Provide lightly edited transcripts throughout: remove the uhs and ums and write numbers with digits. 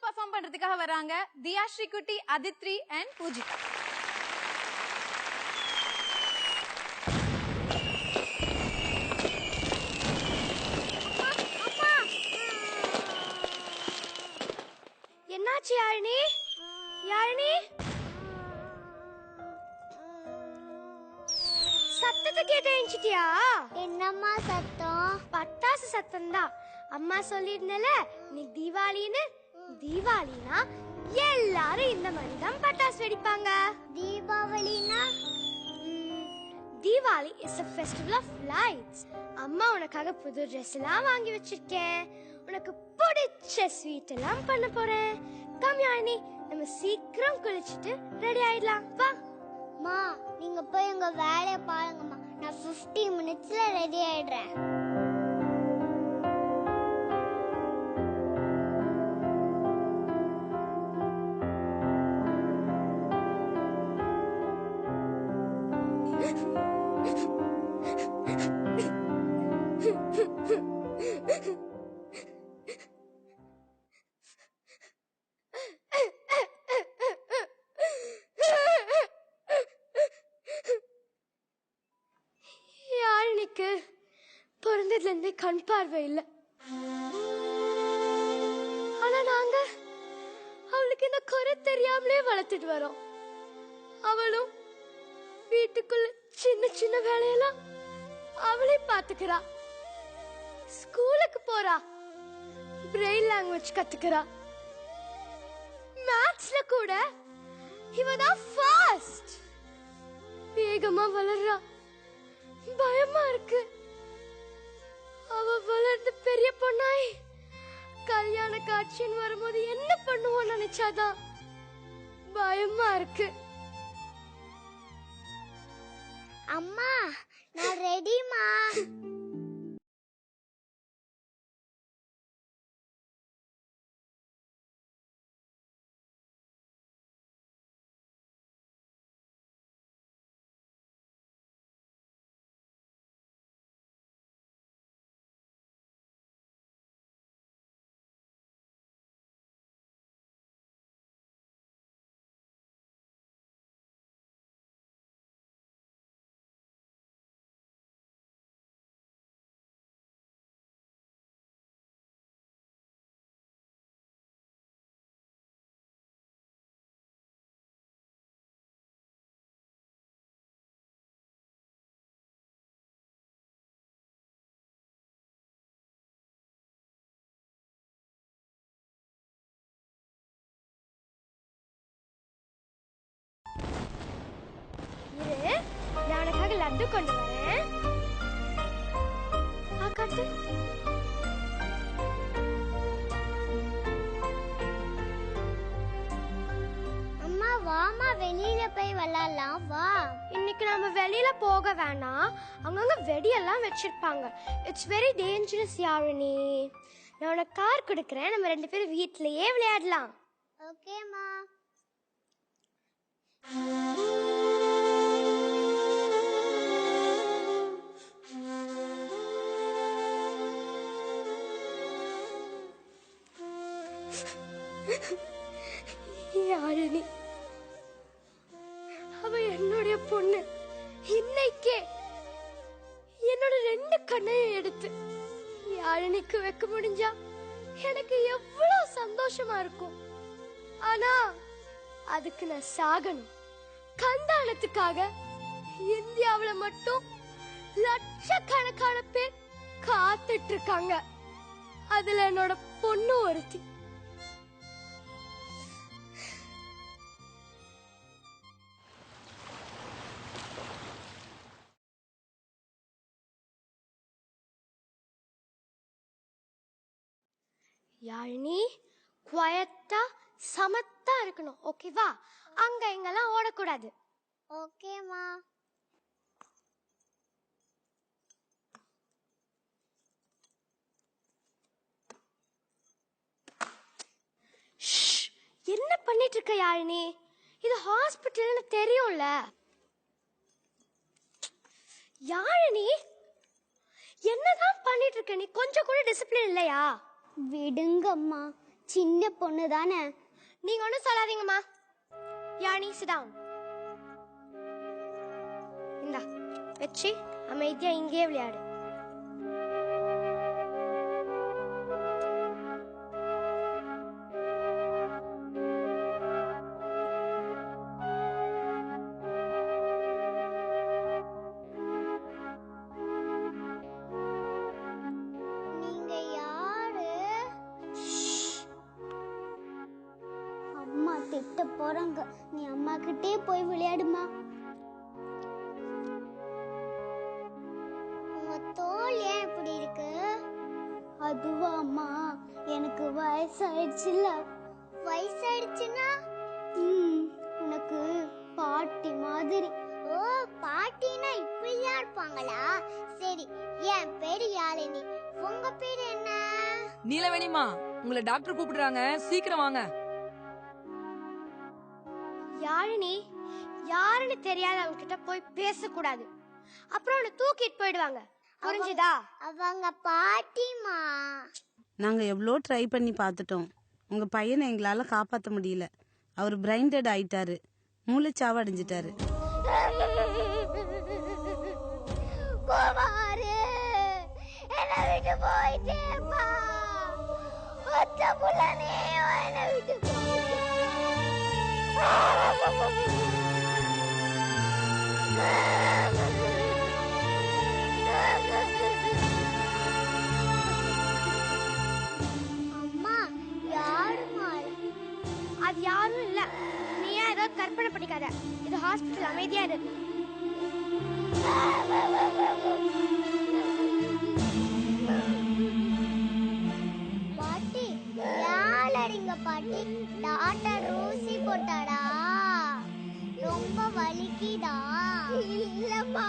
Perform பண்றதுக்காக வராங்க தியா Sreekutty, அதித்ரி and Poojika. என்னாச்சு யாழினி? யாழினி, சத்தத்தை கேட்டு எழுந்துட்டியா? என்னம்மா சத்தம்? பட்டாசு சத்தம் தான். அம்மா சொல்லிருந்தல நீ தீபாவளின்னு. தீபாவளினா எல்லாரும் இந்த மாதிரி தான் பட்டாசு வெடிப்பாங்க. தீபாவளினா? Deepavali is a festival of lights. அம்மா உனக்காக புது ட்ரெஸ் எல்லாம் வாங்கி வச்சிருக்கேன். உனக்கு பிடிச்ச ஸ்வீட் எல்லாம் பண்ண போறேன். கம் யாழினி, நம்ம சீக்கிரம் குளிச்சிட்டு ரெடி ஆயிடலாம். வா. மா, நீங்க போய் உங்க வேலையை பாருங்கம்மா. நான் 15 minutesல ரெடி ஆயிடுறேன். யாழினிக்கு பிறந்ததுல இருந்தே கண் பார்வை இல்லை. ஆனா நாங்க அவளுக்கு இந்த குறை தெரியாமலே வளர்த்துட்டு வரோம். அவளும் வீட்டுக்குள்ள சின்ன சின்ன வேலையெல்லாம் அவளே பாத்துக்கிறா. ஸ்கூலுக்கு போறா, பிரெயில் லாங்குவேஜ் கத்துக்கிறா. மேத்ஸ்ல கூட இவதான் ஃபாஸ்ட். வேகமா வளர்றா. பயமா இருக்கு. அவ வளர்ந்து பெரிய பொண்ணாய் கல்யாண காட்சின்னு வரும்போது என்ன பண்ணுவோம் நினைச்சாதான் பயமா இருக்கு. அம்மா, நான் ரெடிமா. இரு, நான் உனக்காக லட்டு கொண்டு வரேன். காட்டு. அம்மா வாமா, வெளியில போய் விளையாடலாம். வா. இன்னைக்கு நாம வெளியில போக வேணாம். அங்கங்க வெடியெல்லாம் வச்சிருப்பாங்க. It's very dangerous Yazhini. நான் உனக்கு கார் கொடுக்குறேன். நம்ம 2 பேரும் வீட்லயே விளையாடலாம். ஓகேம்மா. யாழினி, அவ என்னுடைய பொண்ணு. இன்னைக்கே என்னோட 2 கண்ணையும் எடுத்து யாழினிக்கு வைக்க முடிஞ்சா எனக்கு எவ்வளவு சந்தோஷமா இருக்கும். ஆனா அதுக்கு நான் சாகணும். கந்தானத்துக்காக இந்தியாவுல மட்டும் லட்சக்கணக்கான பேர் காத்துட்டு இருக்காங்க. அதுல என்னோட பொண்ணு ஒருத்தி. யாழினி, குவைட்டா சமத்தா இருக்கணும். ஓகேவா? அங்க இங்கெல்லாம் ஓடக்கூடாது. ஓகேம்மா. என்ன பண்ணிட்டு இருக்க யாழினி? இது ஹாஸ்பிட்டல்னு தெரியும்ல. யாழினி, என்னதான் பண்ணிட்டு இருக்க நீ? கொஞ்சம் கூட டிசிப்ளின் இல்லையா? விடுங்கம்மா, சின்ன பொண்ணு தானே. நீங்க ஒன்றும் சொல்லாதீங்கம்மா. யானி சிட் டவுன். இந்தா வச்சு அமைதியா இங்கேயே விளையாடு. நீங்க யாரு? அம்மா திட்ட போறாங்க. நீ அம்மா கிட்டே போய் விளையாடுமா. உங்க தோல் ஏன் இப்படி இருக்கு? அதுவா அம்மா, எனக்கு வயசாயிடுச்சுல. வயசாயிடுச்சுன்னா உனக்கு பாட்டி மாதிரி. ஓ, பாட்டினா இப்படியா இருப்பாங்களா? சரி, என் பேரு யாழினி. உங்க பேரு என்ன? நீலவேணிமா, உங்களை டாக்டர் கூப்பிடுறாங்க, சீக்கிரம் வாங்க. யாழினி, யாருன்னு தெரியாதவங்க கிட்ட போய் பேசக்கூடாது. அப்புறம் அவனை தூக்கிட்டு போயிடுவாங்க. புரிஞ்சுதா? அவங்க பாட்டிமா. நாங்கள் எவ்வளோ ட்ரை பண்ணி பார்த்துட்டோம். உங்கள் பையனை எங்களால் காப்பாற்ற முடியல. அவர் பிரைன் டெட் ஆயிட்டாரு, மூளைச்சாவு அடைஞ்சிட்டாரு. குமாரு, என்னை விட்டு போயிட்டேப்பா. ஒத்த புள்ள நீயும் என்னை விட்டு போயிட்டே. அம்மா, யாருமா? அது யாரும் இல்ல. நீ ஏன் ஏதாவது கற்பனை பண்ணிக்காத. இது ஹாஸ்பிட்டல், அமைதியா இரு. பாட்டி, யாழடிங்க பாட்டி. டாக்டர் ஊசி போட்டாடா? ரொம்ப வலிக்குதா? இல்லம்மா,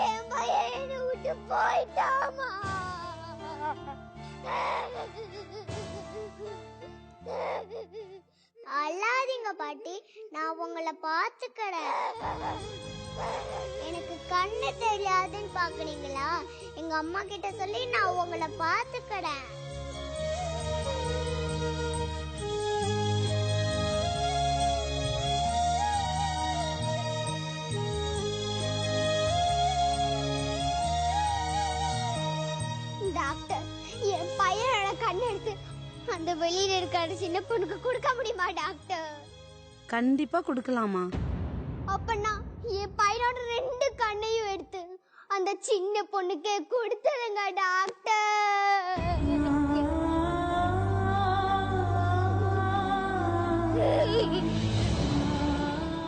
என் பையன் என்னை விட்டு போயிட்டாமா. அழாதீங்க பாட்டி, நான் உங்களை பார்த்துக்கிறேன். எனக்கு கண்ணு தெரியாதுன்னு பாக்குறீங்களா? எங்க அம்மா கிட்ட சொல்லி நான் உங்களை பார்த்துக்கிறேன். டாக்டர், என் பையனோட கண்ணு எடுத்து அந்த வெளியில இருக்கிற சின்ன பொண்ணுக்கு கொடுக்க முடியுமா டாக்டர்? கண்டிப்பாக கொடுக்கலாமா? அப்பனா என் பையனோட 2 கண்ணையும் எடுத்து அந்த சின்ன பொண்ணுக்கு கொடுத்துருங்க டாக்டர்.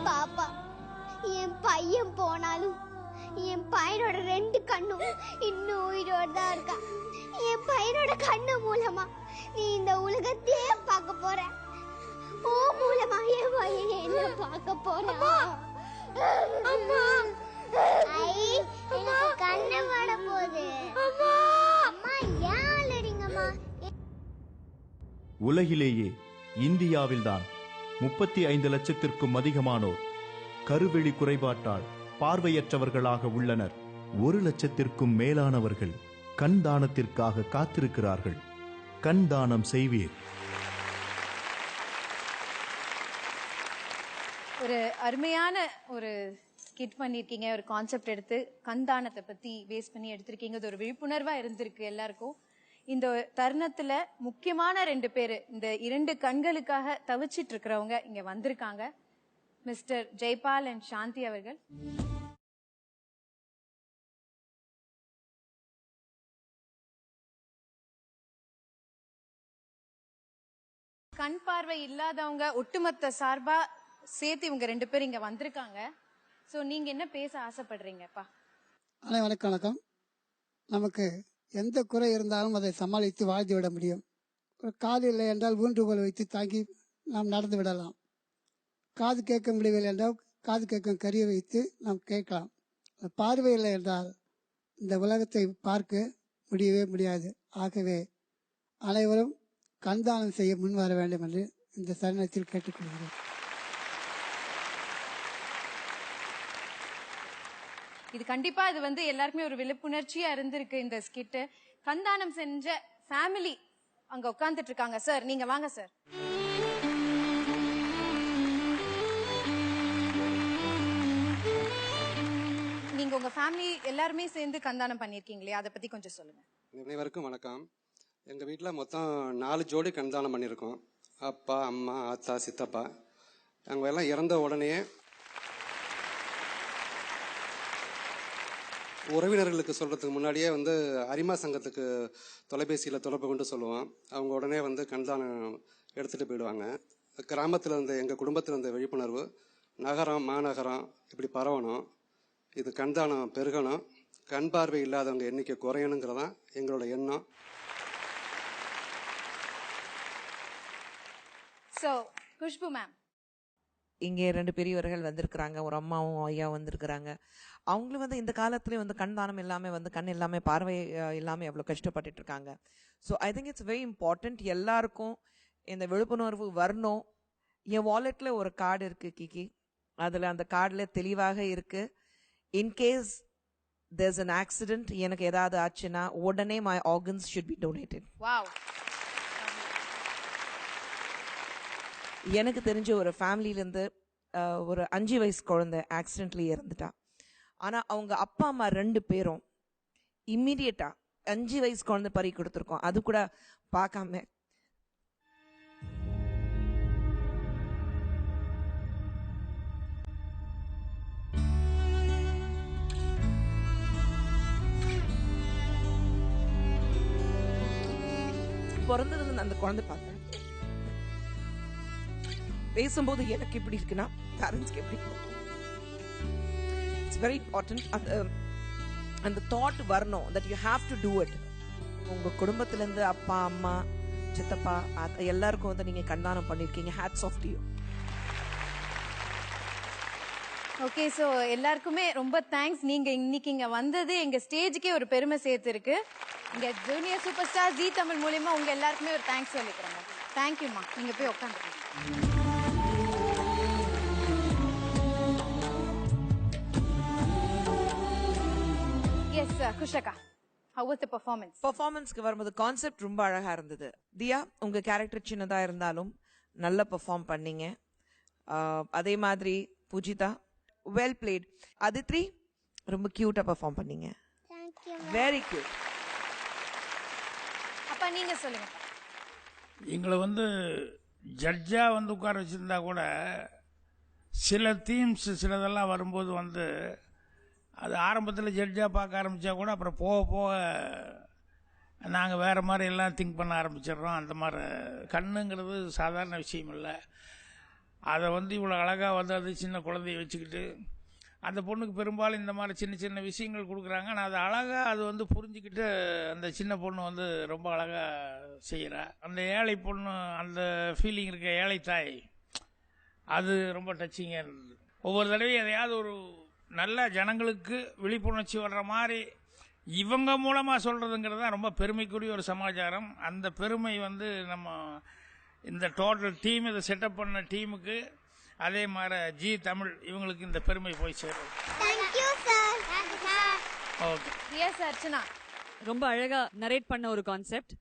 பாப்பா, என் பையன் போனாலும் என் பையனோட 2 கண்ணும் இன்னும் உயிரோட தான் இருக்கா. என் பையனோட கண்ணு மூலமா நீ இந்த உலகத்தையே பார்க்க போற. ஓ மூலமா என் பையன் என்ன பார்க்க போறான். அம்மா, ஐ, எனக்கு கண்ணு வட போகுது. அம்மா, அம்மா ஏன் அலறீங்கம்மா? உலகிலேயே இந்தியாவில்தான் 35 லட்சத்திற்கும் அதிகமானோர் கருவெளி குறைபாட்டால் பார்வையற்றவர்களாக உள்ளனர். 1 லட்சத்திற்கும் மேலானவர்கள் கண் தானத்திற்காக காத்திருக்கிறார்கள். கண் தானம் செய்வீர். ஒரு அருமையான ஒரு ஸ்கிட் பண்ணிருக்கீங்க. ஒரு கான்செப்ட் எடுத்து கண்தானத்தை பத்தி பேஸ் பண்ணி எடுத்திருக்கீங்க. இது ஒரு விழிப்புணர்வா இருந்திருக்கு எல்லாருக்கும். இந்த தருணத்துல முக்கியமான 2 பேரு, இந்த 2 கண்களுக்காக தவிச்சிட்டு இருக்கிறவங்க இங்க வந்திருக்காங்க. மிஸ்டர் ஜெய்பால் அண்ட் சாந்தி அவர்கள். கண் பார்வை இல்லாதவங்க ஒட்டுமொத்த சார்பா சேர்த்து இவங்க 2 பேரும் இங்க வந்திருக்காங்க. சோ நீங்க என்ன பேச ஆசைப்படுறீங்கப்பா? வணக்கம். நமக்கு எந்த குறை இருந்தாலும் அதை சமாளித்து வாழ்ந்து விட முடியும். ஒரு காது இல்லை என்றால் ஊன்றுகோல் வைத்து தாங்கி நாம் நடந்து விடலாம். காது கேட்க முடியவில்லை என்றால் காது கேட்கும் கருவியை வைத்து நாம் கேட்கலாம். பார்வை இல்லை என்றால் இந்த உலகத்தை பார்க்க முடியவே முடியாது. ஆகவே அனைவரும் கண்தானம் செய்ய முன் வர வேண்டும் என்று இந்த தருணத்தில் கேட்டுக்கொள்கிறேன். இது கண்டிப்பா இது வந்து எல்லாருக்குமே ஒரு விழிப்புணர்ச்சியா இருந்திருக்கு. இந்த ஸ்கிட் கண்தானம் செஞ்ச ஃபேமிலி அங்க உட்கார்ந்துட்டு இருக்காங்க. சார் நீங்க வாங்க சார். நீங்க உங்க ஃபேமிலி எல்லாருமே சேர்ந்து கந்தானம் பண்ணிருக்கீங்க இல்லையா, அதை பத்தி கொஞ்சம் சொல்லுங்க. அனைவருக்கும் வணக்கம். எங்கள் வீட்டில் மொத்தம் 4 ஜோடி கண்தானம் பண்ணியிருக்கோம். அப்பா, அம்மா, ஆத்தா, சித்தப்பா. அவங்க எல்லாம் இறந்த உடனே உறவினர்களுக்கு சொல்கிறதுக்கு முன்னாடியே வந்து அரிமா சங்கத்துக்கு தொலைபேசியில் தொடர்பு கொண்டு சொல்லுவோம். அவங்க உடனே வந்து கண்தானம் எடுத்துகிட்டு போயிடுவாங்க. கிராமத்தில் இருந்த எங்கள் குடும்பத்தில் இருந்த விழிப்புணர்வு நகரம், மாநகரம் இப்படி பரவணும். இது கண்தானம் பெருகணும். கண் பார்வை இல்லாதவங்க எண்ணிக்கை குறையணுங்கிறதான் எங்களோட எண்ணம். So, குஷ்பு மேம், இங்கே 2 பெரியவர்கள் வந்திருக்கிறாங்க, ஒரு அம்மாவும் ஐயாவும் வந்திருக்கிறாங்க. அவங்களும் வந்து இந்த காலத்துலேயும் வந்து கண் தானம் இல்லாமல் வந்து கண் இல்லாமல் பார்வை இல்லாமல் எவ்வளோ கஷ்டப்பட்டுட்டு இருக்காங்க. So I think it's very important. எல்லாருக்கும் இந்த விழிப்புணர்வு வரணும். என் வாலெட்டில் ஒரு கார்டு இருக்குது கிக்கி. அதில் அந்த கார்டில் தெளிவாக இருக்குது, இன்கேஸ் there's an accident, எனக்கு ஏதாவது ஆச்சுன்னா உடனே my organs should be donated. wow. எனக்கு தெரிஞ்ச ஒரு ஃபேமிலியிலேருந்து ஒரு 5 வயசு குழந்தை ஆக்சிடென்ட்லி இறந்துட்டா. ஆனால் அவங்க அப்பா அம்மா 2 பேரும் இம்மிடியட்டாக 5 வயசு குழந்தை பறி கொடுத்துருக்கோம். அது கூட பார்க்காம பிறந்தது அந்த குழந்தை பார்த்தேன். பேசும்போது எனக்கு எப்படி இருக்குன்னா பேரண்ட்ஸ்க்கு எப்படி இட்ஸ் வெரி இம்பார்ட்டன்ட். அந்த தாட் வரணும் that you have to do it. உங்க குடும்பத்திலேருந்து அப்பா, அம்மா, சித்தப்பா எல்லாருக்கும் வந்து நீங்க கண்தானம் பண்ணிருக்கீங்க. hats off to you. Okay, so எல்லாருக்குமே ரொம்ப தேங்க்ஸ். நீங்க இன்னைக்கு இங்க வந்தது எங்க ஸ்டேஜுக்கே ஒரு பெருமை சேர்த்து இருக்கு. இங்க junior super star G Tamil மூலியமா உங்க எல்லாருக்குமே ஒரு தேங்க்ஸ் சொல்லிக்கிறோங்க. தேங்க்யூமா. நீங்க போய் உட்காந்துருக்கீங்க. Yes Kushaka, how was the performance? பெர்ஃபார்மன்ஸ்க்கு வரும்போது கான்செப்ட் ரொம்ப அழகா இருந்தது. தியா, உங்க கேரக்டர் சின்னதா இருந்தாலும் நல்லா பெர்ஃபார்ம் பண்ணீங்க. அதே மாதிரி பூஜிதா, வெல் பிளேட். அதித்ரி, ரொம்ப கியூட்டா பெர்ஃபார்ம் பண்ணீங்க. Very cute. அப்பா நீங்க சொல்லுங்க. எங்களை வந்து ஜட்ஜா வந்து உட்கார வச்சிருந்தா கூட சில தீம்ஸ் சிலதெல்லாம் வரும்போது வந்து அது ஆரம்பத்தில் ஜட்ஜாக பார்க்க ஆரம்பித்தா கூட அப்புறம் போக போக நாங்கள் வேறு மாதிரி எல்லாம் திங்க் பண்ண ஆரம்பிச்சிடுறோம். அந்த மாதிரி கண்ணுங்கிறது சாதாரண விஷயம் இல்லை. அதை வந்து இவ்வளோ அழகாக வந்து அது சின்ன குழந்தைய வச்சுக்கிட்டு அந்த பொண்ணுக்கு பெரும்பாலும் இந்த மாதிரி சின்ன சின்ன விஷயங்கள் கொடுக்குறாங்க. ஆனால் அது அழகாக அது வந்து புரிஞ்சுக்கிட்டு அந்த சின்ன பொண்ணு வந்து ரொம்ப அழகாக செய்கிறா. அந்த ஏழை பொண்ணு அந்த ஃபீலிங் இருக்க ஏழை தாய் அது ரொம்ப டச்சிங்காக இருந்தது. ஒவ்வொரு தடவையும் எதையாவது ஒரு நல்ல ஜனங்களுக்கு விழிப்புணர்ச்சி வர்ற மாதிரி இவங்க மூலமாக சொல்கிறதுங்கிறது தான் ரொம்ப பெருமைக்குரிய ஒரு சமாச்சாரம். அந்த பெருமை வந்து நம்ம இந்த டோட்டல் டீம் இதை செட்டப் பண்ண டீமுக்கு, அதே மாதிரி ஜி தமிழ் இவங்களுக்கு இந்த பெருமை போய் சேரும். ஓகே. எஸ் அர்ச்சனா, ரொம்ப அழகா நரேட் பண்ண ஒரு கான்செப்ட்.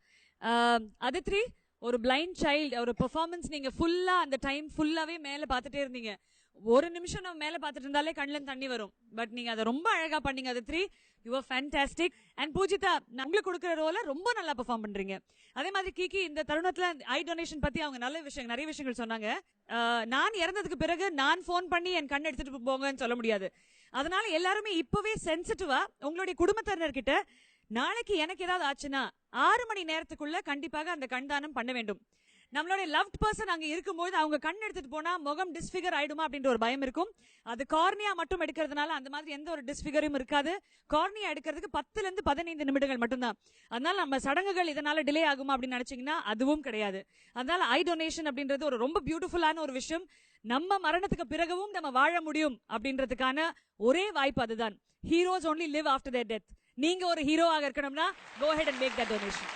அதித்ரி, ஒரு பிளைண்ட் சைல்டு ஒரு பெர்ஃபார்மன்ஸ் நீங்க ஃபுல்லா அந்த டைம் ஃபுல்லாவே மேல பாத்துட்டே இருந்தீங்க. ஒரு நிமிஷம் நம்ம மேல பாத்துட்டு இருந்தாலே கண்ணுல தண்ணி வரும். பட் நீங்க அதை ரொம்ப அழகா பண்ணீங்க Aditri. You are fantastic. And Poojitha, உங்களுக்கு கொடுக்குற ரோல ரொம்ப நல்லா பெர்ஃபார்ம் பண்றீங்க. அதே மாதிரி கிகி, இந்த தருணத்துல ஐ டொனேஷன் பத்தி அவங்க நிறைய விஷயங்கள் சொன்னாங்க. நான் இறந்ததுக்கு பிறகு நான் போன் பண்ணி என் கண் எடுத்துட்டு போங்கன்னு சொல்ல முடியாது. அதனால எல்லாருமே இப்பவே சென்சிட்டிவா உங்களுடைய குடும்பத்தினர்கிட்ட நாளைக்கு எனக்கு ஏதாவது ஆச்சுன்னா 6 மணி நேரத்துக்குள்ள கண்டிப்பாக அந்த கண்தானம் பண்ண வேண்டும். நம்மளுடைய லவ்ட் பர்சன் அங்க இருக்கும்போது அவங்க கண் எடுத்துட்டு போனா முகம் டிஸ்பிகர் ஆயிடுமா அப்படின்ற ஒரு பயம் இருக்கும். அது கார்னியா மட்டும் எடுக்கிறதுனால அந்த மாதிரி எந்த ஒரு டிஸ்பிகரும் இருக்காது. கார்னியா எடுக்கிறதுக்கு 10 to 15 நிமிடங்கள் மட்டும்தான். அதனால நம்ம சடங்குகள் இதனால டிலே ஆகுமா அப்படின்னு நினைச்சீங்கன்னா அதுவும் கிடையாது. அதனால ஐ டொனேஷன் அப்படின்றது ஒரு ரொம்ப பியூட்டிஃபுல்லான ஒரு விஷயம். நம்ம மரணத்துக்கு பிறகும் நம்ம வாழ முடியும் அப்படின்றதுக்கான ஒரே வாய்ப்பு அதுதான். Heroes only live after their death. நீங்க ஒரு ஹீரோவாக இருக்கணும்னா go ahead and make that donation.